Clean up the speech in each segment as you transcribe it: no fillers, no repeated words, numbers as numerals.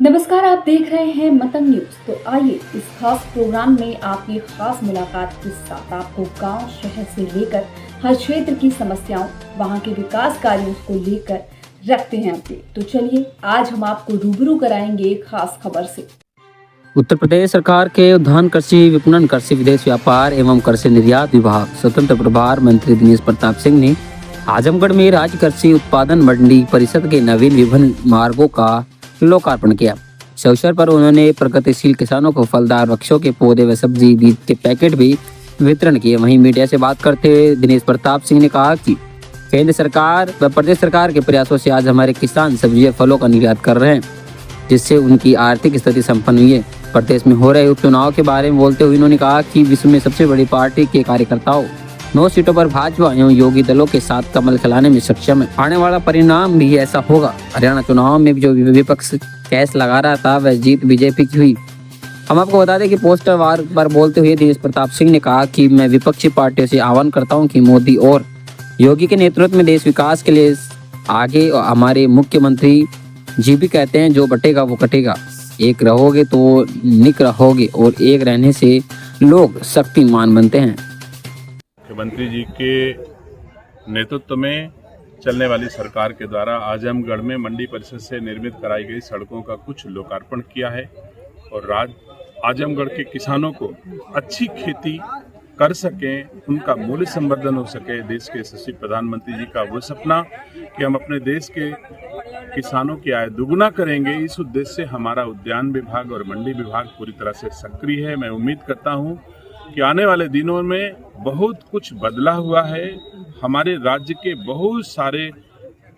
नमस्कार, आप देख रहे हैं मतंग न्यूज। तो आइए इस खास प्रोग्राम में आपकी खास मुलाकात के साथ आपको गांव शहर से लेकर हर क्षेत्र की समस्याओं, वहां के विकास कार्यों को लेकर रखते हैं अपडेट। तो चलिए आज हम आपको रूबरू कराएंगे एक खास खबर से। उत्तर प्रदेश सरकार के उद्यान कृषि विपणन कृषि विदेश व्यापार एवं कृषि निर्यात विभाग स्वतंत्र प्रभार मंत्री दिनेश प्रताप सिंह ने आजमगढ़ में राज्य कृषि उत्पादन मंडी परिषद के नवीन विभिन्न मार्गों का लोकार्पण किया। इस अवसर पर उन्होंने प्रगतिशील किसानों को फलदार वृक्षों के पौधे व सब्जी बीज के पैकेट भी वितरण किए। वहीं मीडिया से बात करते हुए दिनेश प्रताप सिंह ने कहा कि केंद्र सरकार व प्रदेश सरकार के प्रयासों से आज हमारे किसान सब्जी और फलों का निर्यात कर रहे हैं, जिससे उनकी आर्थिक स्थिति संपन्न हुई है। प्रदेश में हो रहे उपचुनाव के बारे में बोलते हुए उन्होंने कहा कि विश्व में सबसे बड़ी पार्टी के कार्यकर्ताओं 9 सीटों पर भाजपा एवं योगी दलों के साथ कमल खिलाने में सक्षम है। आने वाला परिणाम भी ऐसा होगा। हरियाणा चुनाव में जो विपक्ष कैस लगा रहा था वह जीत बीजेपी की हुई। हम आपको बता दें कि पोस्टर वार पर बोलते हुए दिनेश प्रताप सिंह ने कहा कि मैं विपक्षी पार्टियों से आह्वान करता हूं कि मोदी और योगी के नेतृत्व में देश विकास के लिए आगे। हमारे मुख्यमंत्री जी भी कहते हैं जो बटेगा वो कटेगा, एक रहोगे तो निक रहोगे और एक रहने से लोग शक्तिमान बनते हैं। मुख्यमंत्री जी के नेतृत्व में चलने वाली सरकार के द्वारा आजमगढ़ में मंडी परिषद से निर्मित कराई गई सड़कों का कुछ लोकार्पण किया है और आजमगढ़ के किसानों को अच्छी खेती कर सकें, उनका मूल्य संवर्धन हो सके। देश के यशस्वी प्रधानमंत्री जी का वो सपना कि हम अपने देश के किसानों की आय दुगुना करेंगे, इस उद्देश्य से हमारा उद्यान विभाग और मंडी विभाग पूरी तरह से सक्रिय है। मैं उम्मीद करता हूं कि आने वाले दिनों में बहुत कुछ बदला हुआ है। हमारे राज्य के बहुत सारे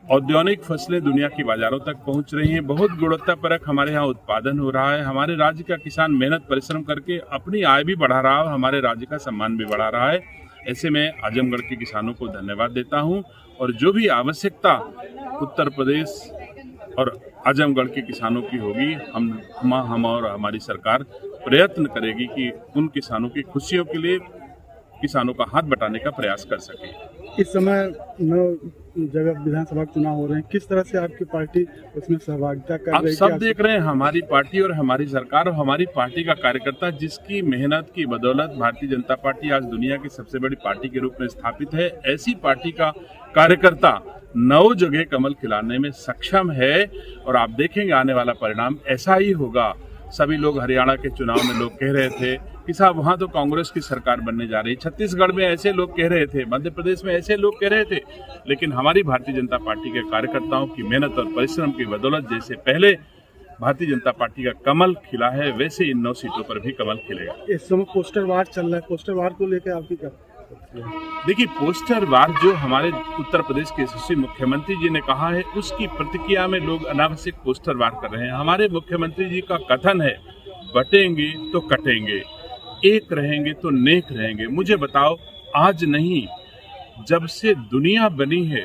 औद्योगिक फसलें दुनिया की बाजारों तक पहुंच रही हैं। बहुत गुणवत्तापरक हमारे यहाँ उत्पादन हो रहा है। हमारे राज्य का किसान मेहनत परिश्रम करके अपनी आय भी बढ़ा रहा है और हमारे राज्य का सम्मान भी बढ़ा रहा है। ऐसे में आजमगढ़ के किसानों को धन्यवाद देता हूं और जो भी आवश्यकता उत्तर प्रदेश और आजमगढ़ के किसानों की होगी, हम और हमारी सरकार प्रयत्न करेगी कि उन किसानों की खुशियों के लिए किसानों का हाथ बटाने का प्रयास कर सके। इस समय 9 जगह विधानसभा चुनाव हो रहे हैं, किस तरह से आपकी पार्टी उसमें सहभागिता कर रही है? आप सब देख रहे हैं, हमारी पार्टी और हमारी सरकार और हमारी पार्टी का कार्यकर्ता जिसकी मेहनत की बदौलत भारतीय जनता पार्टी आज दुनिया की सबसे बड़ी पार्टी के रूप में स्थापित है, ऐसी पार्टी का कार्यकर्ता 9 जगह कमल खिलाने में सक्षम है और आप देखेंगे आने वाला परिणाम ऐसा ही होगा। सभी लोग हरियाणा के चुनाव में लोग कह रहे थे कि साहब वहां तो कांग्रेस की सरकार बनने जा रही है, छत्तीसगढ़ में ऐसे लोग कह रहे थे, मध्य प्रदेश में ऐसे लोग कह रहे थे, लेकिन हमारी भारतीय जनता पार्टी के कार्यकर्ताओं की मेहनत और परिश्रम की बदौलत जैसे पहले भारतीय जनता पार्टी का कमल खिला है, वैसे इन 9 सीटों पर भी कमल खिलेगा। इस समय पोस्टर वार चल रहा है, पोस्टर वार को लेकर आपकी क्या? देखिए, पोस्टर वार जो हमारे उत्तर प्रदेश के यशस्वी मुख्यमंत्री जी ने कहा है, उसकी प्रतिक्रिया में लोग अनावश्यक पोस्टर वार कर रहे हैं। हमारे मुख्यमंत्री जी का कथन है, बटेंगे तो कटेंगे, एक रहेंगे तो नेक रहेंगे। मुझे बताओ, आज नहीं जब से दुनिया बनी है,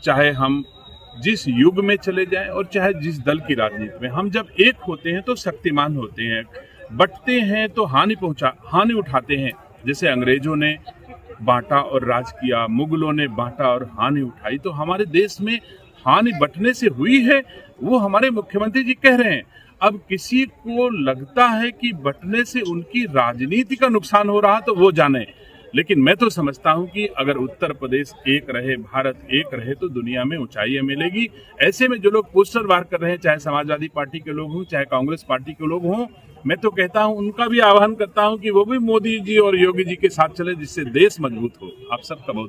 चाहे हम जिस युग में चले जाएं और चाहे जिस दल की राजनीति में, हम जब एक होते हैं तो शक्तिमान होते हैं, बंटते हैं तो हानि उठाते हैं। जैसे अंग्रेजों ने बांटा और राज किया, मुगलों ने बांटा और हानि उठाई, तो हमारे देश में हानि बंटने से हुई है, वो हमारे मुख्यमंत्री जी कह रहे हैं। अब किसी को लगता है कि बंटने से उनकी राजनीति का नुकसान हो रहा तो वो जाने, लेकिन मैं तो समझता हूं कि अगर उत्तर प्रदेश एक रहे, भारत एक रहे तो दुनिया में ऊंचाइयां मिलेगी। ऐसे में जो लोग पोस्टर वार कर रहे हैं, चाहे समाजवादी पार्टी के लोग हों, चाहे कांग्रेस पार्टी के लोग हों, मैं तो कहता हूं, उनका भी आह्वान करता हूं कि वो भी मोदी जी और योगी जी के साथ चले, जिससे देश मजबूत हो। आप सबका बहुत